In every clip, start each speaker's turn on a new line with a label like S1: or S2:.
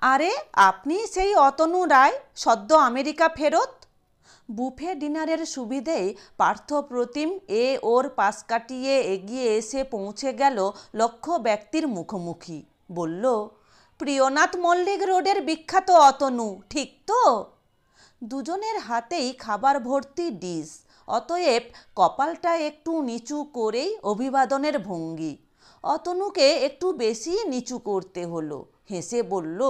S1: আরে আপনি সেই অতনু রায়, সদ্য আমেরিকা ফেরত? বুফে ডিনারের সুবিধেই পার্থপ্রতিম ওর পাশ কাটিয়ে এগিয়ে এসে পৌঁছে গেল লক্ষ্য ব্যক্তির মুখোমুখি। বলল, প্রিয়নাথ মল্লিক রোডের বিখ্যাত অতনু, ঠিক তো? দুজনের হাতেই খাবার ভর্তি ডিশ, অতএব কপালটা একটু নিচু করেই অভিবাদনের ভঙ্গি। অতনুকে একটু বেশি নিচু করতে হলো। হেসে বলল,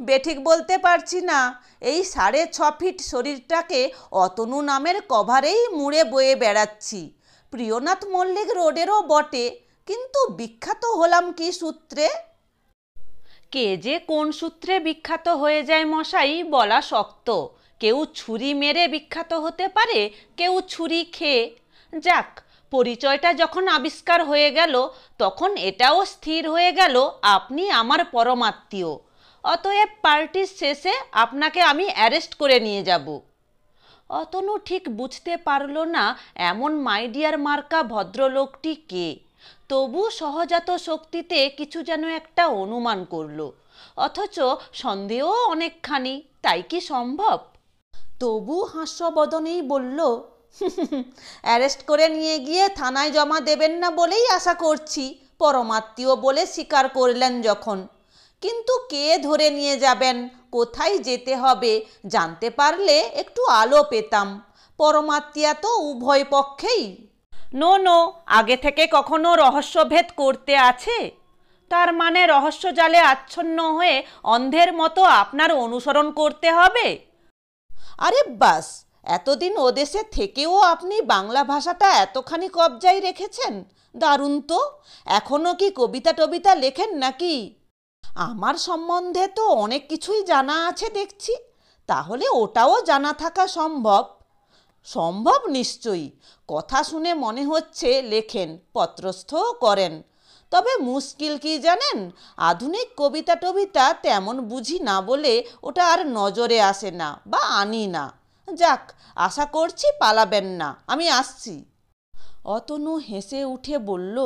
S1: বেঠিক বলতে পারছি না, এই 6.5 ফিট শরীরটাকে অতনু নামের কভারেই মুড়ে বয়ে বেড়াচ্ছি। প্রিয়নাথ মল্লিক রোডেরও বটে, কিন্তু বিখ্যাত হলাম কি সূত্রে? কে যে কোন সূত্রে বিখ্যাত হয়ে যায় মশাই বলা শক্ত। কেউ ছুরি মেরে বিখ্যাত হতে পারে, কেউ ছুরি খেয়ে। যাক, পরিচয়টা যখন আবিষ্কার হয়ে গেল, তখন এটাও স্থির হয়ে গেল আপনি আমার পরমাত্মীয়। অতএব পার্টির শেষে আপনাকে আমি অ্যারেস্ট করে নিয়ে যাব। অতনু ঠিক বুঝতে পারল না এমন মাইডিয়ার মার্কা ভদ্রলোকটি কে। তবু সহজাত শক্তিতে কিছু যেন একটা অনুমান করল, অথচ সন্দেহ অনেকখানি। তাই কি সম্ভব? তবু হাস্যবদনেই বলল, অ্যারেস্ট করে নিয়ে গিয়ে থানায় জমা দেবেন না বলেই আশা করছি, পরমাত্মীয় বলে স্বীকার করলেন যখন। কিন্তু কে ধরে নিয়ে যাবেন, কোথায় যেতে হবে জানতে পারলে একটু আলো পেতাম। পরমাত্মীয়া তো উভয় পক্ষেই। নো নো, আগে থেকে কখনো রহস্যভেদ করতে আছে? তার মানে রহস্য জালে আচ্ছন্ন হয়ে অন্ধের মতো আপনার অনুসরণ করতে হবে? আরে বাস, এতদিন ওদেশে থেকেও আপনি বাংলা ভাষাটা এতখানি কবজায় রেখেছেন, দারুণ তো। এখনও কি কবিতা টবিতা লেখেন নাকি? আমার সম্বন্ধে তো অনেক কিছুই জানা আছে দেখছি, তাহলে ওটাও জানা থাকা সম্ভব। সম্ভব নিশ্চয়ই, কথা শুনে মনে হচ্ছে লেখেন, পত্রস্থও করেন। তবে মুশকিল কি জানেন, আধুনিক কবিতা টবিতা তেমন বুঝি না বলে ওটা আর নজরে আসে না বা আনি না। যাক, আশা করছি পালাবেন না, আমি আসছি। অতনু হেসে উঠে বলল,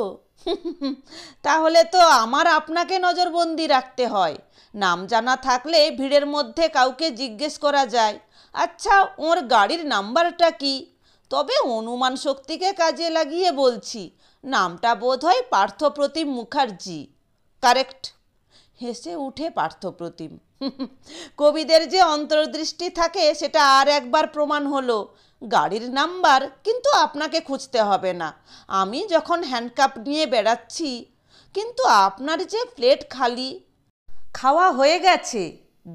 S1: তাহলে তো আমার আপনাকে নজরবন্দি রাখতে হয়। নাম জানা থাকলে ভিড়ের মধ্যে কাউকে জিজ্ঞেস করা যায়। আচ্ছা, ওর গাড়ির নাম্বারটা কি? তবে অনুমান শক্তিকে কাজে লাগিয়ে বলছি, নামটা বোধহয় পার্থপ্রতিম মুখার্জি। কারেক্ট? হেসে উঠে পার্থপ্রতিম, কবিদের যে অন্তর্দৃষ্টি থাকে সেটা আর একবার প্রমাণ হলো। গাড়ির নাম্বার কিন্তু আপনাকে খুঁজতে হবে না, আমি যখন হ্যান্ডকাপ নিয়ে বেড়াচ্ছি। কিন্তু আপনার যে প্লেট খালি। খাওয়া হয়ে গেছে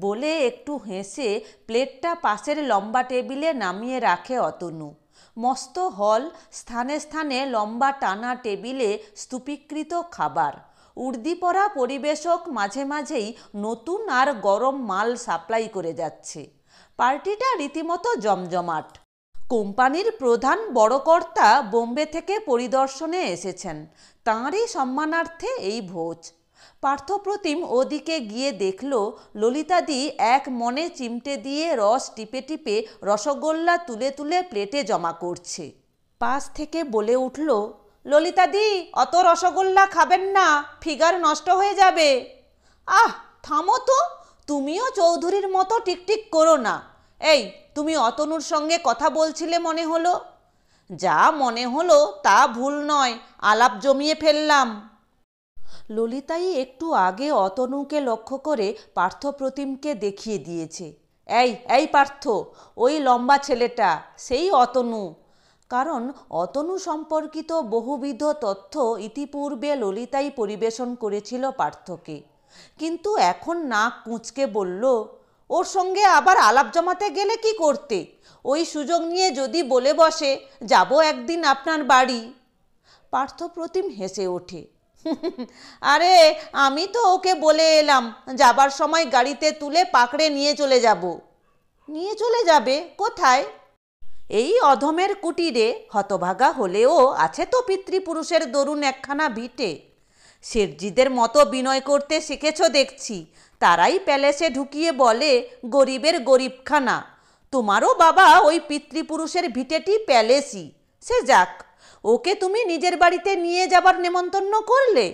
S1: বলে একটু হেসে প্লেটটা পাশের লম্বা টেবিলে নামিয়ে রাখে অতনু। মস্ত হল, স্থানে স্থানে লম্বা টানা টেবিলে স্তূপীকৃত খাবার। উর্দি পরা পরিবেশক মাঝে মাঝেই নতুন আর গরম মাল সাপ্লাই করে যাচ্ছে। পার্টিটা রীতিমতো জমজমাট। কোম্পানির প্রধান বড় কর্তা বোম্বে থেকে পরিদর্শনে এসেছেন, তাঁরই সম্মানার্থে এই ভোজ। পার্থপ্রতিম ওদিকে গিয়ে দেখল ললিতাদি এক মনে চিমটে দিয়ে রস টিপে টিপে রসগোল্লা তুলে তুলে প্লেটে জমা করছে। পাশ থেকে বলে উঠল, ললিতাদি, অত রসগোল্লা খাবেন না, ফিগার নষ্ট হয়ে যাবে। আহ, থামো তো, তুমিও চৌধুরীর মতো টিকটিক করো না। এই, তুমি অতনুর সঙ্গে কথা বলছিলে মনে হলো। যা মনে হলো তা ভুল নয়, আলাপ জমিয়ে ফেললাম। ললিতাই একটু আগে অতনুকে লক্ষ্য করে পার্থপ্রতিমকে দেখিয়ে দিয়েছে। এই এই পার্থ, ওই লম্বা ছেলেটা সেই অতনু। কারণ অতনু সম্পর্কিত বহুবিধ তথ্য ইতিপূর্বে ললিতাই পরিবেশন করেছিল পার্থকে। কিন্তু এখন নাক কুঁচকে বলল, ওর সঙ্গে আবার আলাপ জমাতে গেলে কি করতে? ওই সুযোগ নিয়ে যদি বলে বসে, যাব একদিন আপনার বাড়ি। পার্থপ্রতিম হেসে ওঠে, আরে আমি তো ওকে বলে এলাম যাবার সময় গাড়িতে তুলে পাকড়ে নিয়ে চলে যাব। নিয়ে চলে যাবে কোথায়? এই অধমের কুটিরে। হতভাগা হলেও আছে তো পিতৃপুরুষের দরুন একখানা ভিটে। শেঠজিদের মতো বিনয় করতে শিখেছ দেখছি, তারাই প্যালেসে ঢুকিয়ে বলে গরিবের গরিবখানা। তোমারও বাবা ওই পিতৃপুরুষের ভিটেটি প্যালেসই। সে যাক, ওকে তুমি নিজের বাড়িতে নিয়ে যাবার নেমন্তন্ন করলে?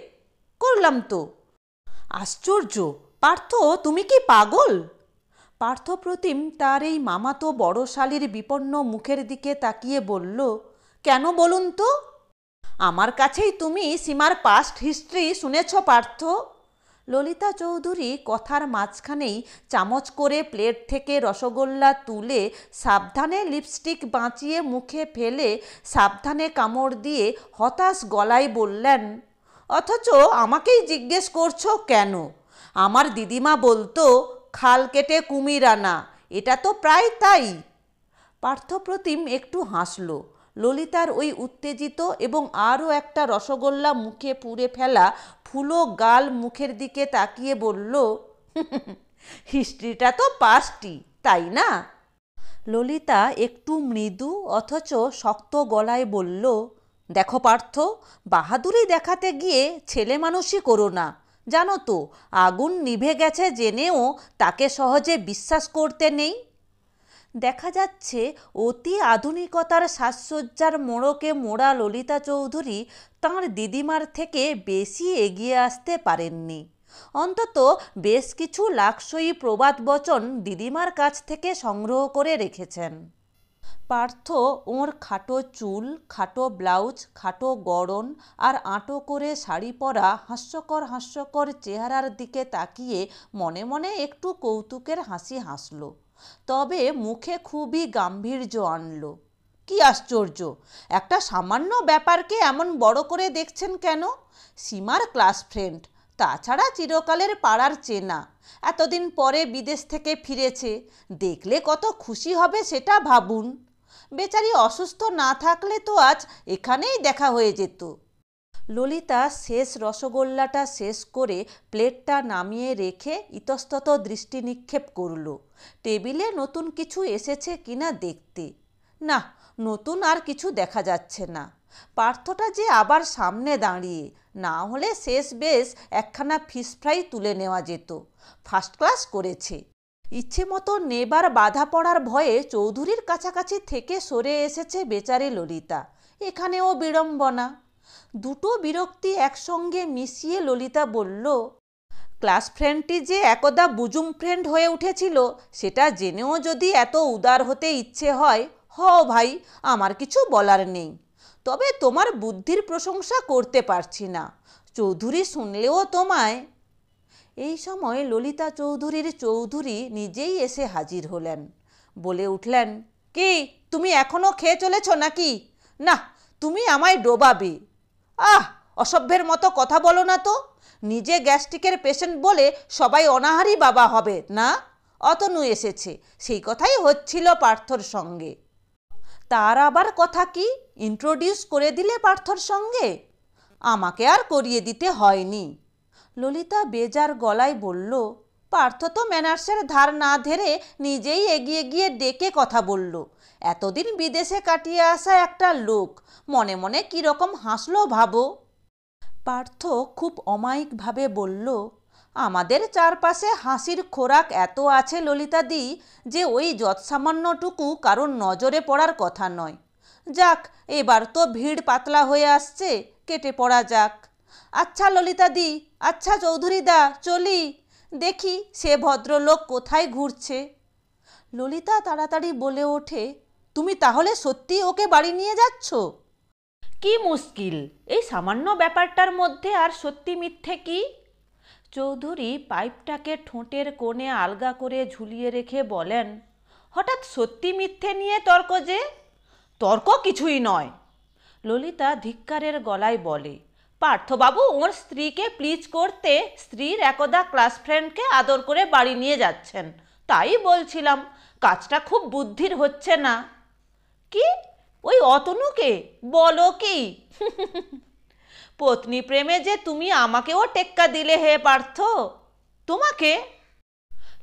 S1: করলাম তো। আশ্চর্য, পার্থ, তুমি কি পাগল? পার্থপ্রতিম তার এই মামাতো বড় শালীর বিপন্ন মুখের দিকে তাকিয়ে বলল, কেন বলুন তো? আমার কাছেই তুমি সীমার পাস্ট হিস্ট্রি শুনেছ পার্থ। ললিতা চৌধুরী কথার মাঝখানেই চামচ করে প্লেট থেকে রসগোল্লা তুলে সাবধানে লিপস্টিক বাঁচিয়ে মুখে ফেলে সাবধানে কামড় দিয়ে হতাশ গলায় বললেন, অথচ আমাকেই জিজ্ঞেস করছো কেন? আমার দিদিমা বলতো, খাল কেটে কুমির আনা, এটা তো প্রায় তাই। পার্থপ্রতিম একটু হাসল। ললিতার ওই উত্তেজিত এবং আরও একটা রসগোল্লা মুখে পুরে ফেলা ফুলো গাল মুখের দিকে তাকিয়ে বলল, হিস্ট্রিটা তো পাস্টই, তাই না? ললিতা একটু মৃদু অথচ শক্ত গলায় বলল, দেখো পার্থ, বাহাদুরি দেখাতে গিয়ে ছেলে মানুষই করো না। জানো তো, আগুন নিভে গেছে জেনেও তাকে সহজে বিশ্বাস করতে নেই। দেখা যাচ্ছে অতি আধুনিকতার সাজসজ্জার মোড়কে মোড়া ললিতা চৌধুরী তাঁর দিদিমার থেকে বেশি এগিয়ে আসতে পারেননি। অন্তত বেশ কিছু লাকসই প্রবাদ বচন দিদিমার কাছ থেকে সংগ্রহ করে রেখেছেন। পার্থ ওর খাটো চুল, খাটো ব্লাউজ, খাটো গড়ন আর আঁটো করে শাড়ি পরা হাস্যকর হাস্যকর চেহারার দিকে তাকিয়ে মনে মনে একটু কৌতুকের হাসি হাসল, তবে মুখে খুবই গাম্ভীর্য আনল। কি আশ্চর্য, একটা সামান্য ব্যাপারকে এমন বড় করে দেখছেন কেন? সীমার ক্লাস ফ্রেন্ড, তাছাড়া চিরকালের পাড়ার চেনা, এতদিন পরে বিদেশ থেকে ফিরেছে, দেখলে কত খুশি হবে সেটা ভাবুন। বেচারি অসুস্থ না থাকলে তো আজ এখানেই দেখা হয়ে যেত। ললিতা শেষ রসগোল্লাটা শেষ করে প্লেটটা নামিয়ে রেখে ইতস্তত দৃষ্টি নিক্ষেপ করল, টেবিলে নতুন কিছু এসেছে কিনা দেখতে। না, নতুন আর কিছু দেখা যাচ্ছে না। পার্থটা যে আবার সামনে দাঁড়িয়ে, না হলে শেষ বেশ একখানা ফিশ ফ্রাই তুলে নেওয়া যেত। ফার্স্ট ক্লাস করেছে। ইচ্ছে মতো নেবার বাধা পড়ার ভয়ে চৌধুরীর কাছাকাছি থেকে সরে এসেছে বেচারি ললিতা। এখানেও বিড়ম্বনা। দুটো বিরক্তি একসঙ্গে মিশিয়ে ললিতা বলল, ক্লাস ফ্রেন্ডটি যে একদা বুজুম ফ্রেন্ড হয়ে উঠেছিল, সেটা জেনেও যদি এত উদার হতে ইচ্ছে হয়, হও ভাই, আমার কিছু বলার নেই। তবে তোমার বুদ্ধির প্রশংসা করতে পারছি না। চৌধুরী শুনলেও তোমায়। এই সময় ললিতা চৌধুরীর চৌধুরী নিজেই এসে হাজির হলেন। বলে উঠলেন, কি তুমি এখনও খেয়ে চলেছ নাকি? না, তুমি আমায় ডোবাবে। আহ, অসভ্যের মতো কথা বলো না তো। নিজে গ্যাস্ট্রিকের পেশেন্ট বলে সবাই অনাহারী বাবা হবে না? অতনু এসেছে, সেই কথাই হচ্ছিল পার্থর সঙ্গে। তার আবার কথা কি? ইন্ট্রোডিউস করে দিলে পার্থর সঙ্গে? আমাকে আর করিয়ে দিতে হয়নি। ললিতা বেজার গলায় বলল, পার্থ তো ম্যানার্সের ধার না ধরে নিজেই এগিয়ে গিয়ে ডেকে কথা বলল। এতদিন বিদেশে কাটিয়ে আসা একটা লোক মনে মনে কীরকম হাসলো ভাবো। পার্থ খুব অমায়িকভাবে বলল, আমাদের চারপাশে হাসির খোরাক এত আছে ললিতাদি, যে ওই যৎসামান্যটুকু কারোর নজরে পড়ার কথা নয়। যাক, এবার তো ভিড় পাতলা হয়ে আসছে, কেটে পড়া যাক। আচ্ছা ললিতাদি, আচ্ছা চৌধুরীদা, চলি, দেখি সে ভদ্রলোক কোথায় ঘুরছে। ললিতা তাড়াতাড়ি বলে ওঠে, তুমি তাহলে সত্যি ওকে বাড়ি নিয়ে যাচ্ছ? কি মুশকিল, এই সামান্য ব্যাপারটার মধ্যে আর সত্যি মিথ্যে কি? চৌধুরী পাইপটাকে ঠোঁটের কোণে আলগা করে ঝুলিয়ে রেখে বলেন, হঠাৎ সত্যি মিথ্যে নিয়ে তর্ক যে? তর্ক কিছুই নয়। ললিতা ধিক্কারের গলায় বলে, পার্থবাবু ওর স্ত্রীকে প্লিজ করতে স্ত্রীর একদা ক্লাস ফ্রেন্ডকে আদর করে বাড়ি নিয়ে যাচ্ছেন, তাই বলছিলাম কাজটা খুব বুদ্ধির হচ্ছে না। কি, ওই অতনুকে বলো কি? পত্নী প্রেমে যে তুমি আমাকেও টেক্কা দিলে হে পার্থ। তোমাকে?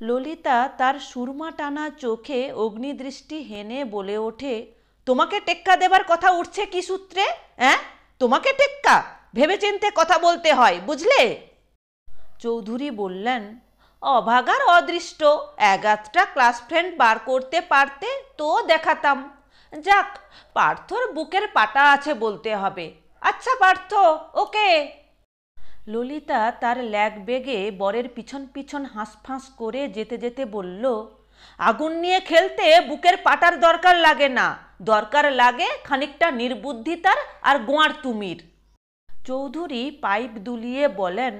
S1: ললিতা তার সুরমা টানা চোখে অগ্নিদৃষ্টি হেনে বলে ওঠে, তোমাকে টেক্কা দেবার কথা উঠছে কি সূত্রে? হ্যাঁ, তোমাকে টেক্কা? ভেবেচিন্তে কথা বলতে হয়, বুঝলে? চৌধুরী বললেন, অভাগার অদৃষ্ট, এগাতটা ক্লাস ফ্রেন্ড বার করতে পারতে তো দেখাতাম। যাক, পার্থর বুকের পাটা আছে বলতে হবে। আচ্ছা পার্থ, ওকে। ললিতা তার ল্যাগ বেগে বরের পিছন পিছন হাঁসফাঁস করে যেতে যেতে বলল, আগুন নিয়ে খেলতে বুকের পাটার দরকার লাগে না, দরকার লাগে খানিকটা নির্বুদ্ধিতার আর গোয়ার তুমির। চৌধুরী পাইপ দুলিয়ে বলেন,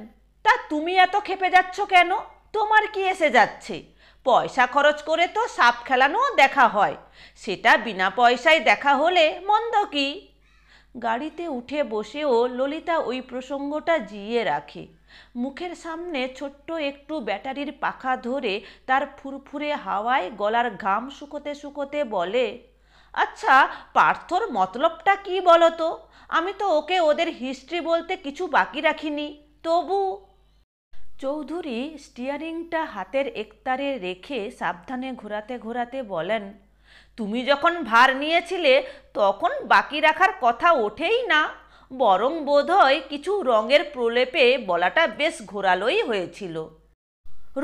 S1: তা তুমি এত ক্ষেপে যাচ্ছ কেন? তোমার কি এসে যাচ্ছে? পয়সা খরচ করে তো সাপ খেলানোও দেখা হয়, সেটা বিনা পয়সায় দেখা হলে মন্দ কি? গাড়িতে উঠে বসেও ললিতা ওই প্রসঙ্গটা জিইয়ে রাখে। মুখের সামনে ছোট্ট একটু ব্যাটারির পাখা ধরে তার ফুরফুরে হাওয়ায় গলার ঘাম শুকোতে শুকোতে বলে, আচ্ছা, পার্থর মতলবটা কি বলো তো? আমি তো ওকে ওদের হিস্ট্রি বলতে কিছু বাকি রাখিনি, তবু। চৌধুরী স্টিয়ারিংটা হাতের একতারে রেখে সাবধানে ঘোরাতে ঘোরাতে বলেন, তুমি যখন ভার নিয়েছিলে তখন বাকি রাখার কথা ওঠেই না, বরং বোধহয় কিছু রঙের প্রলেপে বলাটা বেশ ঘোরালোই হয়েছিল।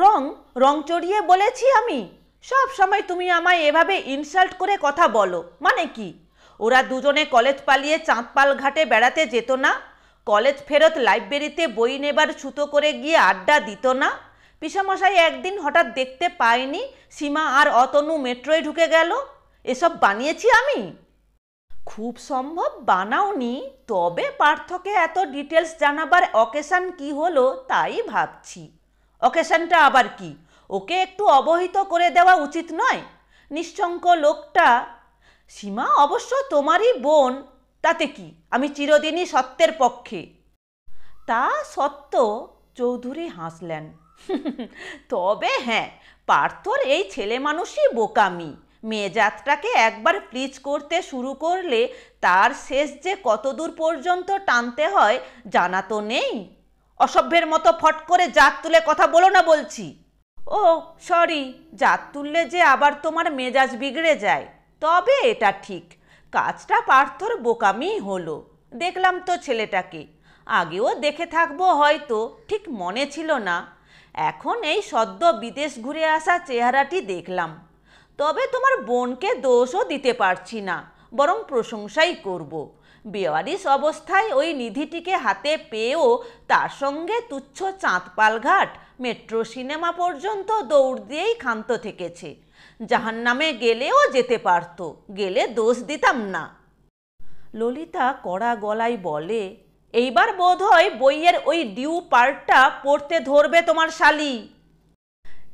S1: রং রং চড়িয়ে বলেছি আমি? সব সময় তুমি আমায় এভাবে ইনসাল্ট করে কথা বলো, মানে কি? ওরা দুজনে কলেজ পালিয়ে চাঁদপাল ঘাটে বেড়াতে যেত না? কলেজ ফেরত লাইব্রেরিতে বই নেবার ছুতো করে গিয়ে আড্ডা দিত না? পিসামশাই একদিন হঠাৎ দেখতে পায়নি সীমা আর অতনু মেট্রোয় ঢুকে গেল? এসব বানিয়েছি আমি? খুব সম্ভব বানাওনি, তবে পার্থকে এত ডিটেলস জানাবার অকেশান কি হলো তাই ভাবছি। অকেশানটা আবার কি? ওকে একটু অবহিত করে দেওয়া উচিত নয়? নিঃশঙ্ক লোকটা। সীমা অবশ্য তোমারই বোন, তাতে কি? আমি চিরদিনই সত্যের পক্ষে। তা সত্য, চৌধুরী হাসলেন। তবে হ্যাঁ, পার্থর এই ছেলে মানুষই বোকামি। মেয়েজাতটাকে একবার প্লিজ করতে শুরু করলে তার শেষ যে কতদূর পর্যন্ত টানতে হয় জানা তো নেই। অসভ্যের মতো ফট করে জাত তুলে কথা বলো না বলছি। ও সরি, জাত তুললে যে আবার তোমার মেজাজ বিগড়ে যায়। তবে এটা ঠিক, কাজটা পার্থর বোকামিই হলো। দেখলাম তো ছেলেটাকে, আগেও দেখে থাকবো হয়তো, ঠিক মনে ছিল না। এখন এই সদ্য বিদেশ ঘুরে আসা চেহারাটি দেখলাম। তবে তোমার বোনকে দোষও দিতে পারছি না, বরং প্রশংসাই করব। বেওয়ারিশ অবস্থায় ওই নিধিটিকে হাতে পেয়েও তার সঙ্গে তুচ্ছ চাঁদপাল ঘাট, মেট্রো সিনেমা পর্যন্ত দৌড় দিয়েই ক্ষান্ত থেকেছে। জাহান্নামে গেলেও যেতে পারত, গেলে দোষ দিতাম না। ললিতা কড়া গলায় বলে, এইবার বোধহয় বইয়ের ওই ডিউ পার্টটা পড়তে ধরবে তোমার শালি।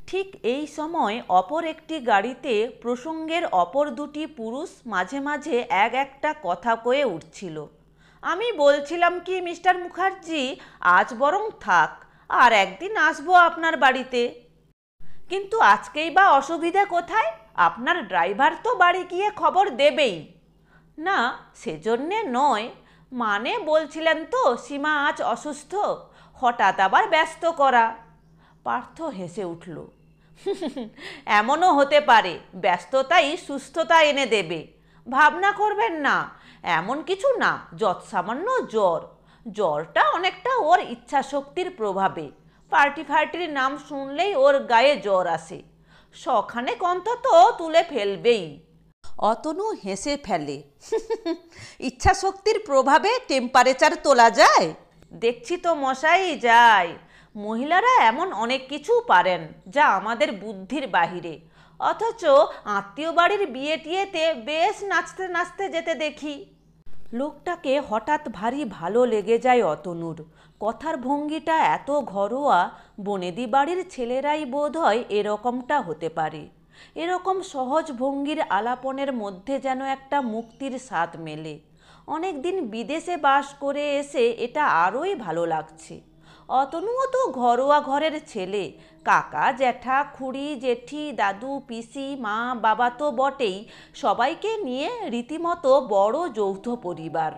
S1: ঠিক এই সময় অপর একটি গাড়িতে প্রসঙ্গের অপর দুটি পুরুষ মাঝে মাঝে এক একটা কথা কয়ে উঠছিল। আমি বলছিলাম কি মিস্টার মুখার্জি, আজ বরং থাক, আর একদিন আসবো আপনার বাড়িতে। কিন্তু আজকেই বা অসুবিধা কোথায়? আপনার ড্রাইভার তো বাড়ি গিয়ে খবর দেবেই। না, সেজন্যে নয়, মানে বলছিলেন তো সীমা আজ অসুস্থ, হঠাৎ আবার ব্যস্ত করা। পার্থ হেসে উঠল। এমনও হতে পারে ব্যস্ততাই সুস্থতা এনে দেবে। ভাবনা করবেন না, এমন কিছু না, যৎসামান্য জ্বর। জ্বরটা অনেকটা ওর ইচ্ছাশক্তির প্রভাবে। পার্টি ফার্টির নাম শুনলেই ওর গায়ে জ্বর আসে। শখানেক অন্তত তুলে ফেলবেই। অতনু হেসে ফেলে। ইচ্ছাশক্তির প্রভাবে টেম্পারেচার তোলা যায়? দেখছি তো মশাই, যায়। মহিলারা এমন অনেক কিছু পারেন যা আমাদের বুদ্ধির বাহিরে, অথচ আত্মীয় বাড়ির বিয়ে টিয়েতে বেশ নাচতে নাচতে যেতে দেখি। লোকটাকে হঠাৎ ভারী ভালো লেগে যায় অতনুর। কথার ভঙ্গিটা এত ঘরোয়া, বনেদি বাড়ির ছেলেরাই বোধ হয় এরকমটা হতে পারে। এরকম সহজ ভঙ্গির আলাপনের মধ্যে যেন একটা মুক্তির স্বাদ মেলে। অনেক দিন বিদেশে বাস করে এসে এটা আরোই ভালো লাগছে। অতনুও তো ঘরোয়া ঘরের ছেলে, কাকা জ্যাঠা খুড়ি জেঠি দাদু পিসি মা বাবা তো বটেই, সবাইকে নিয়ে রীতিমতো বড় যৌথ পরিবার।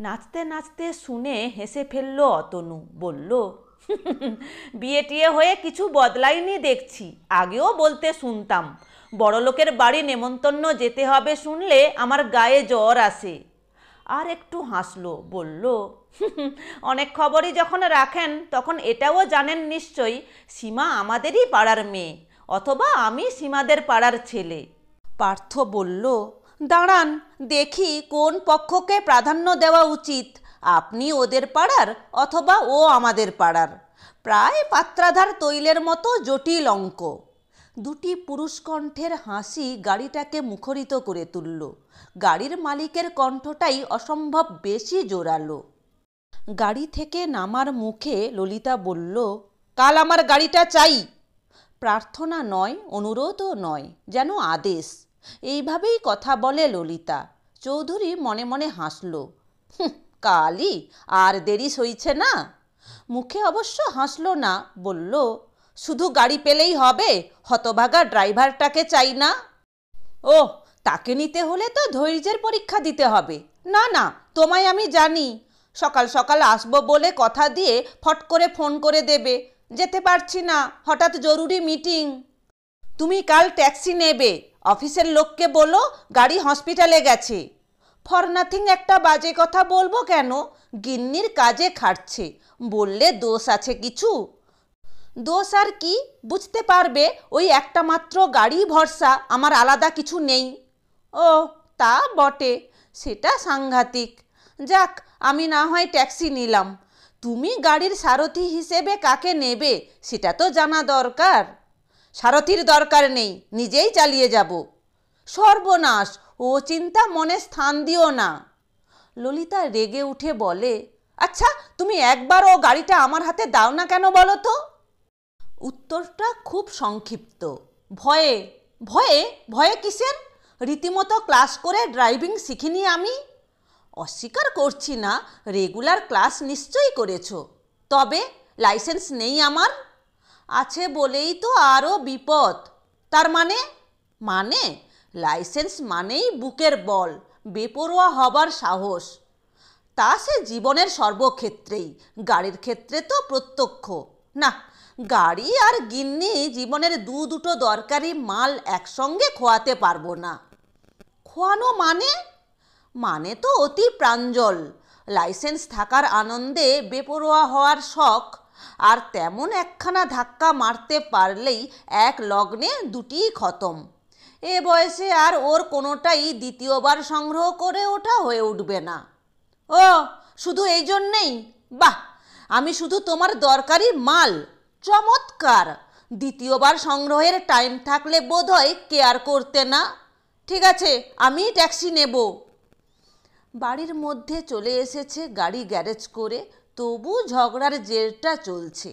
S1: নাচতে নাচতে শুনে হেসে ফেলল অতনু, বলল, বিয়ে টিয়ে হয়ে কিছু বদলাইনি দেখছি। আগেও বলতে শুনতাম, বড়লোকের বাড়ি নেমন্তন্ন যেতে হবে শুনলে আমার গায়ে জ্বর আসে। আর একটু হাসলো, বলল, অনেক খবরই যখন রাখেন তখন এটাও জানেন নিশ্চয়ই সীমা আমাদেরই পাড়ার মেয়ে, অথবা আমি সীমাদের পাড়ার ছেলে। পার্থ বলল, দাঁড়ান দেখি কোন পক্ষকে প্রাধান্য দেওয়া উচিত। আপনি ওদের পাড়ার অথবা ও আমাদের পাড়ার, প্রায় পাত্রাধার তৈলের মতো জটিল অঙ্ক। দুটি পুরুষ কণ্ঠের হাসি গাড়িটাকে মুখরিত করে তুলল। গাড়ির মালিকের কণ্ঠটাই অসম্ভব বেশি জোরালো। গাড়ি থেকে নামার মুখে ললিতা বলল, কাল আমার গাড়িটা চাই। প্রার্থনা নয়, অনুরোধও নয়, যেন আদেশ। এইভাবেই কথা বলে ললিতা। চৌধুরী মনে মনে হাসল। কালই? আর দেরি সইছে না? মুখে অবশ্য হাসল না, বলল, শুধু গাড়ি পেলেই হবে? হতভাগা ড্রাইভারটাকে চাই না? ও, তাকে নিতে হলে তো ধৈর্যের পরীক্ষা দিতে হবে। না না, তোমায় আমি জানি। সকাল সকাল আসবো বলে কথা দিয়ে ফট করে ফোন করে দেবে, যেতে পারছি না, হঠাৎ জরুরি মিটিং। তুমি কাল ট্যাক্সি নেবে, অফিসের লোককে বলো গাড়ি হসপিটালে গেছে। ফর নাথিং একটা বাজে কথা বলবো কেন? গিন্নির কাজে খাটছে, বললে দোষ আছে কিছু? দোষ আর কি, বুঝতে পারবে ওই একটা মাত্র গাড়ি ভরসা, আমার আলাদা কিছু নেই। ও, তা বটে, সেটা সাংঘাতিক। যাক, আমি না হয় ট্যাক্সি নিলাম। তুমি গাড়ির সারথি হিসেবে কাকে নেবে সেটা তো জানা দরকার। সারথির দরকার নেই, নিজেই চালিয়ে যাব। সর্বনাশ, ও চিন্তা মনে স্থান দিও না। ললিতা রেগে উঠে বলে, আচ্ছা তুমি একবারও গাড়িটা আমার হাতে দাও না কেন বলো তো? উত্তরটা খুব সংক্ষিপ্ত। ভয়ে। ভয়ে? ভয়ে কিসের? রীতিমতো ক্লাস করে ড্রাইভিং শিখিনি আমি। অস্বীকার করছি না, রেগুলার ক্লাস নিশ্চয়ই করেছো, তবে লাইসেন্স নেই আমার। আছে বলেই তো আরও বিপদ। তার মানে? মানে লাইসেন্স মানেই বুকের বল, বেপরোয়া হবার সাহস। তা সে জীবনের সর্বক্ষেত্রেই, গাড়ির ক্ষেত্রে তো প্রত্যক্ষ। না, গাড়ি আর গিন্নি জীবনের দুটো দরকারি মাল একসঙ্গে খোয়াতে পারবো না। খোয়ানো মানে? মানে তো অতি প্রাঞ্জল। লাইসেন্স থাকার আনন্দে বেপরোয়া হওয়ার শখ, আর তেমন একখানা ধাক্কা মারতে পারলেই এক লগ্নে দুটিই খতম। এ বয়সে আর ওর কোনোটাই দ্বিতীয়বার সংগ্রহ করে ওঠা হয়ে উঠবে না। ও, শুধু এই জন্যেই? বাহ, আমি শুধু তোমার দরকারি মাল। চমৎকার! দ্বিতীয়বার সংগ্রহের টাইম থাকলে বোধহয় কেয়ার করতে না। ঠিক আছে, আমি ট্যাক্সি নেব। বাড়ির মধ্যে চলে এসেছে গাড়ি গ্যারেজ করে, তবু ঝগড়ার জেরটা চলছে।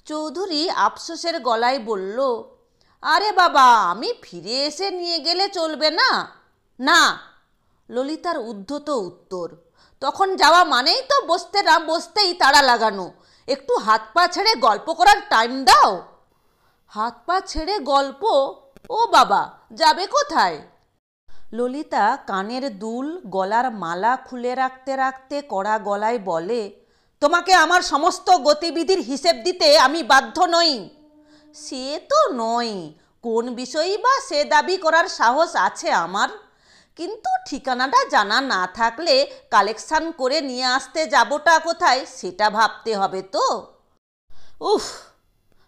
S1: চৌধুরী আফসোসের গলায় বলল, আরে বাবা, আমি ফিরে এসে নিয়ে গেলে চলবে না? না। ললিতার উদ্ধত উত্তর। তখন যাওয়া মানেই তো বসতে না বসতেই তাড়া লাগানো। একটু হাত পা ছেড়ে গল্প করার টাইম দাও। হাত পা ছেড়ে গল্প? ও বাবা, যাবে কোথায়? ললিতা কানের দুল, গলার মালা খুলে রাখতে রাখতে কড়া গলায় বলে, তোমাকে আমার সমস্ত গতিবিধির হিসেব দিতে আমি বাধ্য নই। সে তো নয়, কোন বিষয়েই বা সে দাবি করার সাহস আছে আমার? কিন্তু ঠিকানাটা জানা না থাকলে কালেকশন করে নিয়ে আসতে যাবোটা কোথায় সেটা ভাবতে হবে তো। উফ!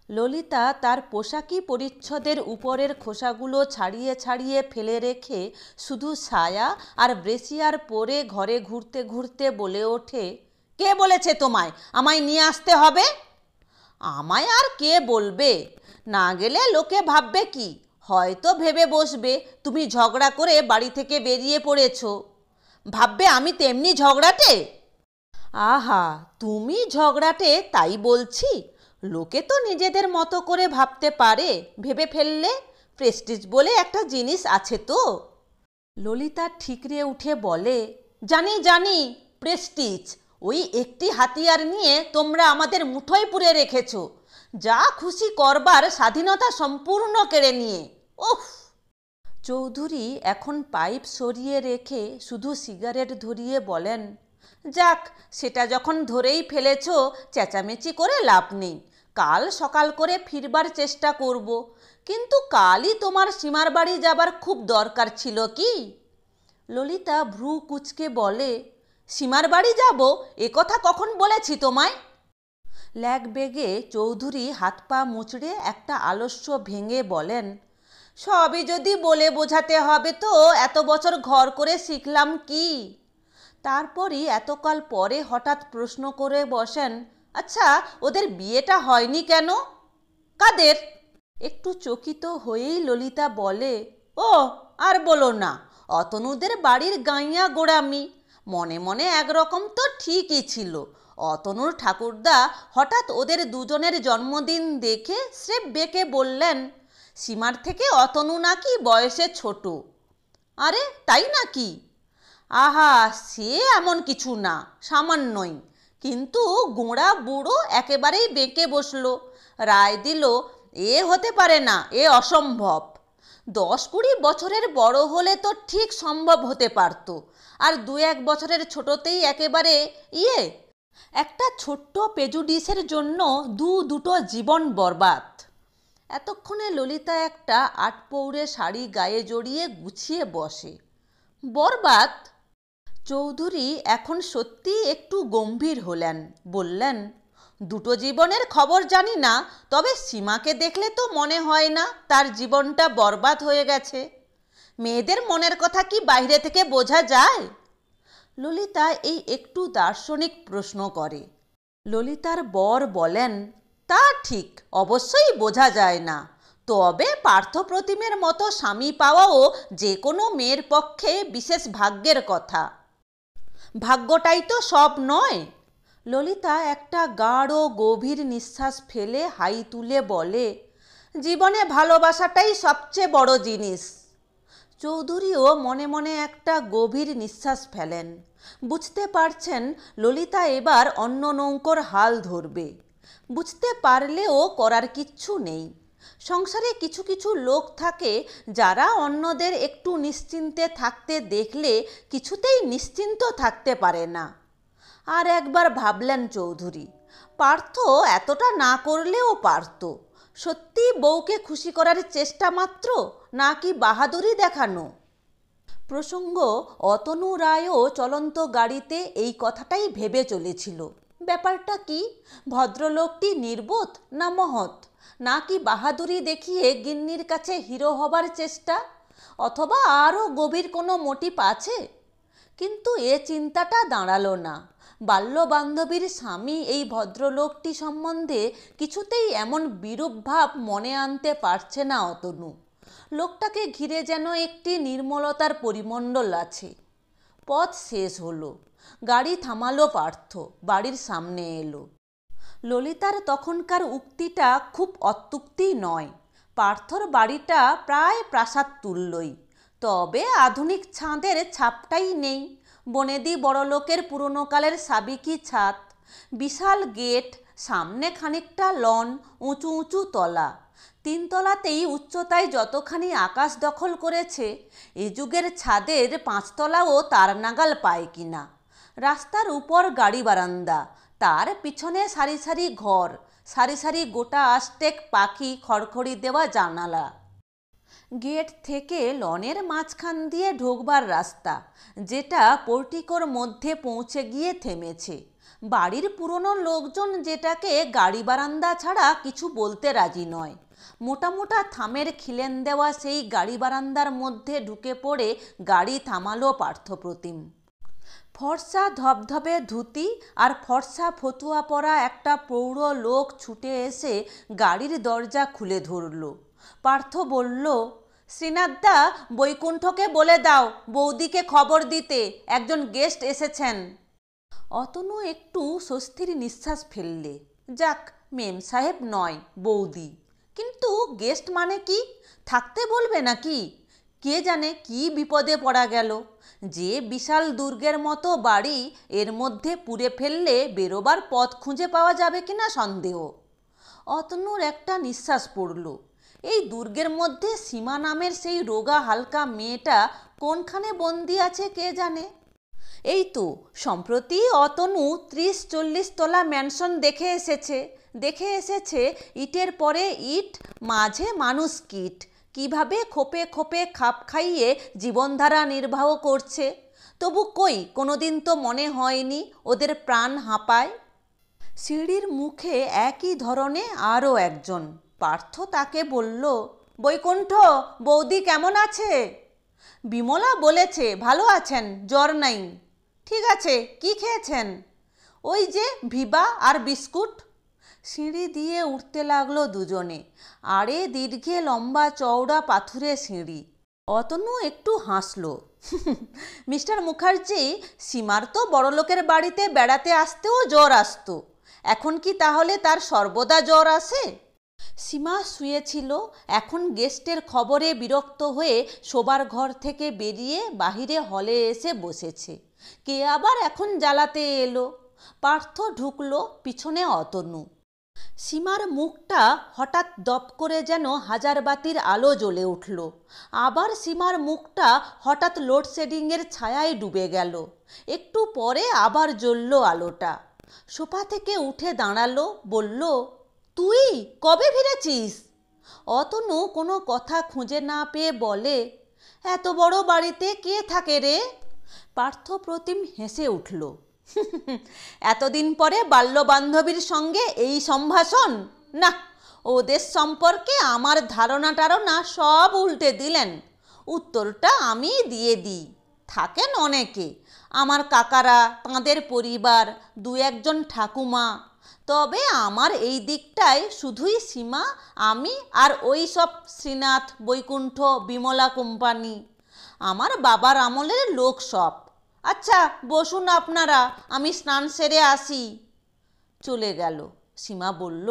S1: ললিতা তার পোশাকি পরিচ্ছদের উপরের খোসাগুলো ছাড়িয়ে ছাড়িয়ে ফেলে রেখে শুধু সায়া আর ব্রেসিয়ার পরে ঘরে ঘুরতে ঘুরতে বলে ওঠে, কে বলেছে তোমায় আমায় নিয়ে আসতে হবে? আমায় আর কে বলবে? না গেলে লোকে ভাববে কি? হয়তো ভেবে বসবে তুমি ঝগড়া করে বাড়ি থেকে বেরিয়ে পড়েছ। ভাববে আমি তেমনি ঝগড়াটে? আহা, তুমি ঝগড়াটে তাই বলছি? লোকে তো নিজেদের মতো করে ভাবতে পারে, ভেবে ফেললে। প্রেস্টিজ বলে একটা জিনিস আছে তো। ললিতা ঠিকরে উঠে বলে, জানি জানি, প্রেস্টিজ। ওই একটি হাতিয়ার নিয়ে তোমরা আমাদের মুঠোয় পুরে রেখেছ, যা খুশি করবার স্বাধীনতা সম্পূর্ণ কেড়ে নিয়ে। উফ! চৌধুরী এখন পাইপ সরিয়ে রেখে শুধু সিগারেট ধরিয়ে বলেন, যাক, সেটা যখন ধরেই ফেলেছ, চেঁচামেচি করে লাভ নেই। কাল সকাল করে ফিরবার চেষ্টা করব। কিন্তু কালই তোমার সীমার বাড়ি যাবার খুব দরকার ছিল কি? ললিতা ভ্রু কুঁচকে বলে, সীমার বাড়ি যাব এ কথা কখন বলেছি তোমায়? ল্যাগ বেগে চৌধুরী হাত পা মুচড়ে একটা আলস্য ভেঙে বলেন, সবই যদি বলে বোঝাতে হবে তো এত বছর ঘর করে শিখলাম কি? তারপরই এতকাল পরে হঠাৎ প্রশ্ন করে বসেন, আচ্ছা ওদের বিয়েটা হয়নি কেন? কাদের? একটু চকিত হয়েই ললিতা বলে, ও আর বলো না, অতনুদের বাড়ির গাঁইয়া গোড়ামি। মনে মনে একরকম তো ঠিকই ছিল। অতনুর ঠাকুরদা হঠাৎ ওদের দুজনের জন্মদিন দেখে স্রেফ বেঁকে বললেন, সীমার থেকে অতনু নাকি বয়সে ছোট। আরে তাই নাকি? আহা, সে এমন কিছু না, সামান্যই। কিন্তু গোঁড়া বুড়ো একেবারেই বেঁকে বসলো, রায় দিল এ হতে পারে না, এ অসম্ভব। 10-20 বছরের বড় হলে তো ঠিক সম্ভব হতে পারত, আর 2-1 বছরের ছোটতেই একেবারে ইয়ে। একটা ছোট্ট প্রেজুডিসের জন্য দুটো জীবন বরবাদ। এতক্ষণে ললিতা একটা আটপৌরে শাড়ি গায়ে জড়িয়ে গুছিয়ে বসে। বরবাদ? চৌধুরী এখন সত্যি একটু গম্ভীর হলেন, বললেন, দুটো জীবনের খবর জানি না, তবে সীমাকে দেখলে তো মনে হয় না তার জীবনটা বরবাদ হয়ে গেছে। মেয়েদের মনের কথা কি বাইরে থেকে বোঝা যায়? ললিতা এই একটু দার্শনিক প্রশ্ন করে। ললিতার বর বলেন, তা ঠিক, অবশ্যই বোঝা যায় না। তবে পার্থপ্রতিমের মতো স্বামী পাওয়াও যে কোনো মেয়ের পক্ষে বিশেষ ভাগ্যের কথা। ভাগ্যটাই তো সব নয়। ললিতা একটা গাঢ় গভীর নিঃশ্বাস ফেলে হাই তুলে বলে, জীবনে ভালোবাসাটাই সবচেয়ে বড় জিনিস। চৌধুরীও মনে মনে একটা গভীর নিঃশ্বাস ফেলেন। বুঝতে পারছেন ললিতা এবার অন্য নৌকোর হাল ধরবে। বুঝতে পারলেও করার কিচ্ছু নেই। সংসারে কিছু কিছু লোক থাকে যারা অন্যদের একটু নিশ্চিন্তে থাকতে দেখলে কিছুতেই নিশ্চিন্ত থাকতে পারে না। আর একবার ভাবলেন চৌধুরী, পার্থ এতটা না করলেও পারত। সত্যি বউকে খুশি করার চেষ্টা মাত্র, নাকি বাহাদুরি দেখানো? প্রসঙ্গ অতনু রায়ও চলন্ত গাড়িতে এই কথাটাই ভেবে চলেছিল। ব্যাপারটা কি? ভদ্রলোকটি নির্বোধ না মহৎ, নাকি বাহাদুরি দেখিয়ে গিন্নির কাছে হিরো হবার চেষ্টা, অথবা আরও গভীর কোনো মোটিভ আছে? কিন্তু এ চিন্তাটা দাঁড়ালো না। বাল্যবান্ধবীর স্বামী এই ভদ্রলোকটি সম্বন্ধে কিছুতেই এমন বিরূপ ভাব মনে আনতে পারছে না অতনু। লোকটাকে ঘিরে যেন একটি নির্মলতার পরিমণ্ডল আছে। পথ শেষ হলো, গাড়ি থামালো পার্থ, বাড়ির সামনে এলো। ললিতার তখনকার উক্তিটা খুব অত্যুক্তি নয়। পার্থর বাড়িটা প্রায় প্রাসাদ তুল্যই, তবে আধুনিক ছাদের ছাপটাই নেই। বনেদি বড়লোকের পুরনোকালের সাবিকি ছাদ, বিশাল গেট, সামনে খানিকটা লন, উঁচু উঁচু তলা। 3 তলাতেই উচ্চতায় যতখানি আকাশ দখল করেছে, এ যুগের ছাদের 5 তলাও তার নাগাল পায় কিনা। রাস্তার উপর গাড়ি বারান্দা, তার পিছনে সারি সারি ঘর, সারি সারি গোটা আষ্টেক পাখি খড়খড়ি দেওয়া জানালা। গেট থেকে লনের মাঝখান দিয়ে ঢোকবার রাস্তা, যেটা পোর্টিকোর মধ্যে পৌঁছে গিয়ে থেমেছে। বাড়ির পুরনো লোকজন যেটাকে গাড়ি বারান্দা ছাড়া কিছু বলতে রাজি নয়। মোটা মোটা থামের খিলেন দেওয়া সেই গাড়ি বারান্দার মধ্যে ঢুকে পড়ে গাড়ি থামালো পার্থপ্রতিম। ফর্সা ধবধবে ধুতি আর ফর্সা ফতুয়া পরা একটা প্রৌঢ় লোক ছুটে এসে গাড়ির দরজা খুলে ধরল। পার্থ বলল, শ্রীনাথদা, বৈকুণ্ঠকে বলে দাও বৌদিকে খবর দিতে, একজন গেস্ট এসেছেন। অতনু একটু স্বস্তির নিঃশ্বাস ফেললে। যাক, মেম সাহেব নয়, বৌদি। কিন্তু গেস্ট মানে কি? থাকতে বলবে নাকি? কে জানে কি বিপদে পড়া গেল। যে বিশাল দুর্গের মতো বাড়ি, এর মধ্যে পুড়ে ফেললে বেরোবার পথ খুঁজে পাওয়া যাবে কিনা সন্দেহ। অতনুর একটা নিঃশ্বাস পড়ল। এই দুর্গের মধ্যে সীমা নামের সেই রোগা হালকা মেয়েটা কোনখানে বন্দি আছে কে জানে। এই তো সম্প্রতি অতনু 30-40 তলা ম্যানশন দেখে এসেছে ইটের পরে ইট, মাঝে মানুষ কীট কিভাবে খোপে খোপে খাপ খাইয়ে জীবনধারা নির্বাহ করছে। তবু কই কোনোদিন তো মনে হয়নি ওদের প্রাণ হাঁপায়। সিঁড়ির মুখে একই ধরনে আরও একজন। পার্থ তাকে বলল, বৈকুণ্ঠ, বৌদি কেমন আছে? বিমলা বলেছে ভালো আছেন, জ্বর নাই। ঠিক আছে, কি খেয়েছেন? ওই যে ভিবা আর বিস্কুট। সিঁড়ি দিয়ে উঠতে লাগলো দুজনে। আরে দীর্ঘে লম্বা চওড়া পাথুরে সিঁড়ি। অতনু একটু হাসলো। মিস্টার মুখার্জি, সীমার তো বড়লোকের বাড়িতে বেড়াতে আসতেও জ্বর আসতো, এখন কি তাহলে তার সর্বদা জ্বর আসে? সীমা শুয়েছিল, এখন গেস্টের খবরে বিরক্ত হয়ে শোবার ঘর থেকে বেরিয়ে বাহিরে হলে এসে বসেছে। কে আবার এখন জ্বালাতে এলো? পার্থ ঢুকলো, পিছনে অতনু। সীমার মুখটা হঠাৎ দপ করে যেন হাজার বাতির আলো জ্বলে উঠল। আবার সীমার মুখটা হঠাৎ লোডশেডিংয়ের ছায়ায় ডুবে গেল। একটু পরে আবার জ্বলল আলোটা। সোফা থেকে উঠে দাঁড়ালো, বলল, তুই কবে ফিরেছিস? অতনু কোনো কথা খুঁজে না পেয়ে বলে, এত বড় বাড়িতে কে থাকে রে? পার্থ প্রতিম হেসে উঠল। এতদিন পরে বাল্যবান্ধবীর সঙ্গে এই সম্ভাষণ? না, ওদের সম্পর্কে আমার ধারণা সব উল্টে দিলেন। উত্তরটা আমি দিয়ে দিই। থাকেন অনেকে, আমার কাকারা, তাঁদের পরিবার, দু একজন ঠাকুমা। তবে আমার এই দিকটায় শুধুই সীমা, আমি আর ওই সব শ্রীনাথ, বৈকুণ্ঠ, বিমলা কোম্পানি। আমার বাবার আমলের লোক সব। আচ্ছা বসুন আপনারা, আমি স্নান সেরে আসি। চলে গেল। সীমা বলল,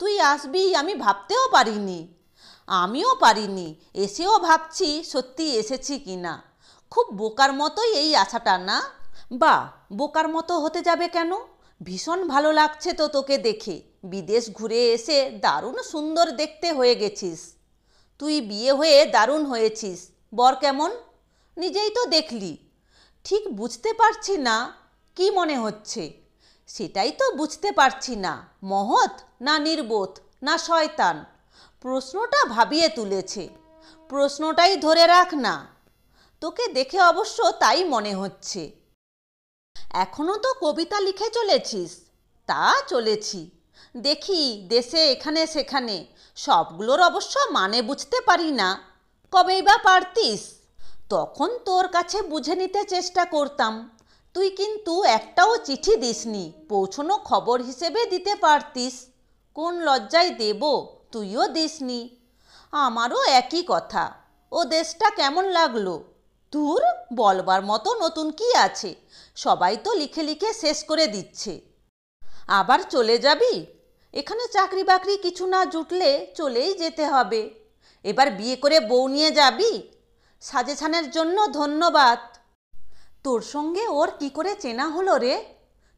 S1: তুই আসবি আমি ভাবতেও পারিনি। আমিও পারিনি, এসেও ভাবছি সত্যি এসেছি কি না। খুব বোকার মতোই এই আশাটা, না? বা বোকার মতো হতে যাবে কেন? ভীষণ ভালো লাগছে তো তোকে দেখে। বিদেশ ঘুরে এসে দারুণ সুন্দর দেখতে হয়ে গেছিস। তুই বিয়ে হয়ে দারুণ হয়েছিস। বর কেমন? নিজেই তো দেখলি। ঠিক বুঝতে পারছি না, কি মনে হচ্ছে? সেটাই তো বুঝতে পারছি না, মহৎ না নির্বোধ না শয়তান? প্রশ্নটা ভাবিয়ে তুলেছে। প্রশ্নটাই ধরে রাখ না। তোকে দেখে অবশ্য তাই মনে হচ্ছে। এখনও তো কবিতা লিখে চলেছিস? তা চলেছি, দেখি দেশে এখানে সেখানে। সবগুলোর অবশ্য মানে বুঝতে পারি না। কবেই বা পারতিস? তখন তোর কাছে বুঝে নিতে চেষ্টা করতাম। তুই কিন্তু একটাও চিঠি দিসনি, পৌঁছনো খবর হিসেবে দিতে পারতিস। কোন লজ্জায় দেব, তুইও দিসনি। আমারও একই কথা। ও দেশটা কেমন লাগলো? ধুর, বলবার মতো নতুন কি আছে? সবাই তো লিখে লিখে শেষ করে দিচ্ছে। আবার চলে যাবি? এখানে চাকরি বাকরি কিছু না জুটলে চলেই যেতে হবে। এবার বিয়ে করে বউ নিয়ে যাবি? সাজেশানের জন্য ধন্যবাদ। তোর সঙ্গে ওর কি করে চেনা হলো রে?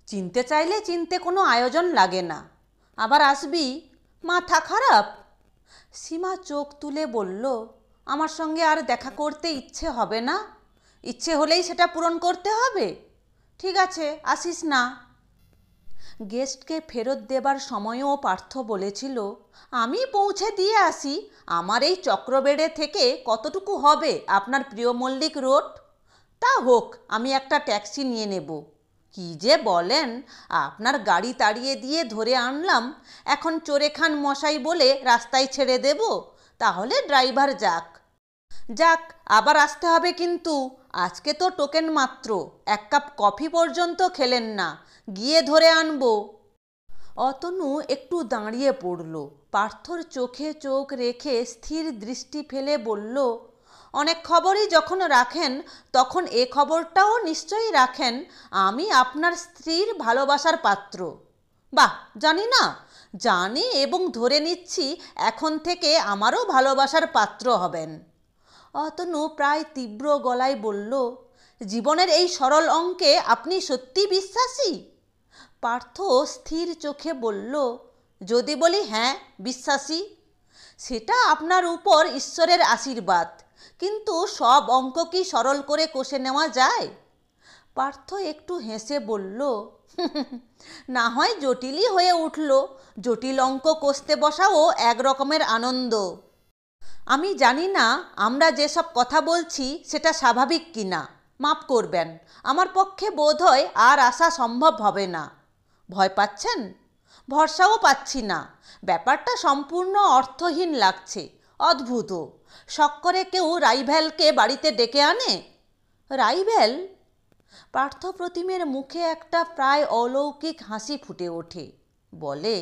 S1: চিনতে চাইলে চিনতে কোনো আয়োজন লাগে না। আবার আসবি? মাথা খারাপ? সীমা চোখ তুলে বলল, আমার সঙ্গে আর দেখা করতে ইচ্ছে হবে না? ইচ্ছে হলেই সেটা পূরণ করতে হবে। ঠিক আছে, আসিস না। গেস্টকে ফেরত দেবার সময়ও পার্থ বলেছিল, আমি পৌঁছে দিয়ে আসি। আমার এই চক্রবেড়ে থেকে কতটুকু হবে আপনার প্রিয় মল্লিক রোড? তা হোক, আমি একটা ট্যাক্সি নিয়ে নেব। কি যে বলেন, আপনার গাড়ি তাড়িয়ে দিয়ে ধরে আনলাম, এখন চোরেখান মশাই বলে রাস্তায় ছেড়ে দেব? তাহলে ড্রাইভার যাক। যাক, আবার আসতে হবে কিন্তু। আজকে তো টোকেন মাত্র, এক কাপ কফি পর্যন্ত খেলেন না, গিয়ে ধরে আনবো। অতনু একটু দাঁড়িয়ে পড়ল। পার্থর চোখে চোখ রেখে স্থির দৃষ্টি ফেলে বলল, অনেক খবরই যখন রাখেন তখন এ খবরটাও নিশ্চয়ই রাখেন আমি আপনার স্ত্রীর ভালোবাসার পাত্র। বাহ, জানি না, জানি এবং ধরে নিচ্ছি এখন থেকে আমারও ভালোবাসার পাত্র হবেন। অতনু প্রায় তীব্র গলায় বলল, জীবনের এই সরল অঙ্কে আপনি সত্যি বিশ্বাসী? পার্থ স্থির চোখে বলল, যদি বলি হ্যাঁ বিশ্বাসী, সেটা আপনার উপর ঈশ্বরের আশীর্বাদ। কিন্তু সব অঙ্ক কি সরল করে কষে নেওয়া যায়? পার্থ একটু হেসে বলল, না হয় জটিলই হয়ে উঠল। জটিল অঙ্ক কষতে বসাও এক রকমের আনন্দ। আমি জানি না আমরা যেসব কথা বলছি সেটা স্বাভাবিক কি না। মাপ করবেন, আমার পক্ষে বোধ হয় আর আসা সম্ভব হবে না। ভয় পাচ্ছেন? ভরসাও পাচ্ছি না। ব্যাপারটা সম্পূর্ণ অর্থহীন লাগছে, অদ্ভুত। শখ করে কেউ রাইভেলকে বাড়িতে ডেকে আনে? রাইভেল? পার্থপ্রতিমের মুখে একটা প্রায় অলৌকিক হাসি ফুটে ওঠে। বলে,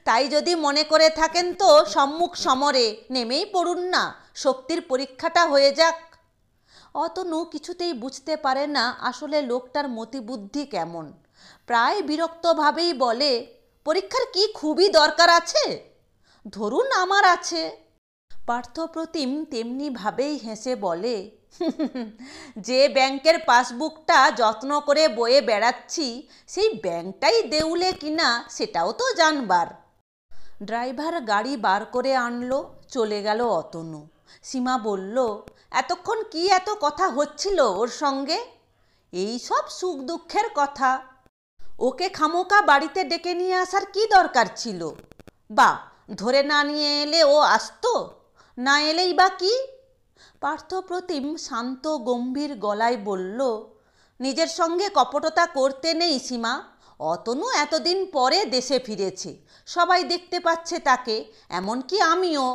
S1: তাই যদি মনে করে থাকেন তো সম্মুখ সমরে নেমেই পড়ুন না, শক্তির পরীক্ষাটা হয়ে যাক। অতনু কিছুতেই বুঝতে পারে না আসলে লোকটার মতিবুদ্ধি কেমন। প্রায় বিরক্তভাবেই বলে, পরীক্ষার কি খুবই দরকার আছে? ধরুন আমার আছে। পার্থপ্রতিম তেমনিভাবেই হেসে বলে, যে ব্যাংকের পাসবুকটা যত্ন করে বয়ে বেড়াচ্ছি সেই ব্যাংকটাই দেউলে কিনা সেটাও তো জানবার। ড্রাইভার গাড়ি বার করে আনলো, চলে গেল অতনু। সীমা বলল, এতক্ষণ কি এত কথা হচ্ছিল ওর সঙ্গে? এই সব সুখ দুঃখের কথা। ওকে খামোকা বাড়িতে ডেকে নিয়ে আসার কি দরকার ছিল? বা ধরে না নিয়ে এলে ও আসতো? না এলেই বা কি? পার্থপ্রতিম শান্ত গম্ভীর গলায় বলল, নিজের সঙ্গে কপটতা করতে নেই সীমা। অতনু এতদিন পরে দেশে ফিরেছে, সবাই দেখতে পাচ্ছে তাকে, এমনকি আমিও,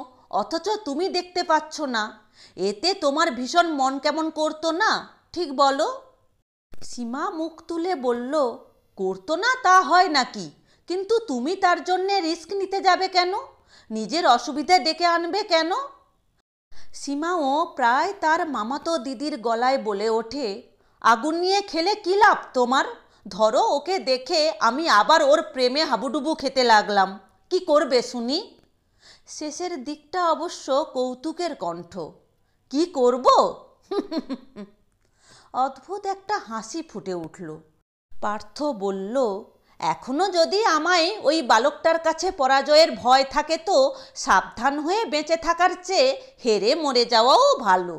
S1: অথচ তুমি দেখতে পাচ্ছ না। এতে তোমার ভীষণ মন কেমন করতো না, ঠিক বলো? সীমা মুখ তুলে বলল, করতো না তা হয় নাকি, কিন্তু তুমি তার জন্যে রিস্ক নিতে যাবে কেন? নিজের অসুবিধা ডেকে আনবে কেন? সীমাও প্রায় তার মামাতো দিদির গলায় বলে ওঠে, আগুন নিয়ে খেলে কী লাভ তোমার? ধরো ওকে দেখে আমি আবার ওর প্রেমে হাবুডুবু খেতে লাগলাম, কি করবে শুনি? শেষের দিকটা অবশ্য কৌতুকের কণ্ঠ। কি করব? অদ্ভুত একটা হাসি ফুটে উঠল। পার্থ বলল, এখনো যদি আমায় ওই বালকটার কাছে পরাজয়ের ভয় থাকে তো সাবধান হয়ে বেঁচে থাকার চেয়ে হেরে মরে যাওয়াও ভালো।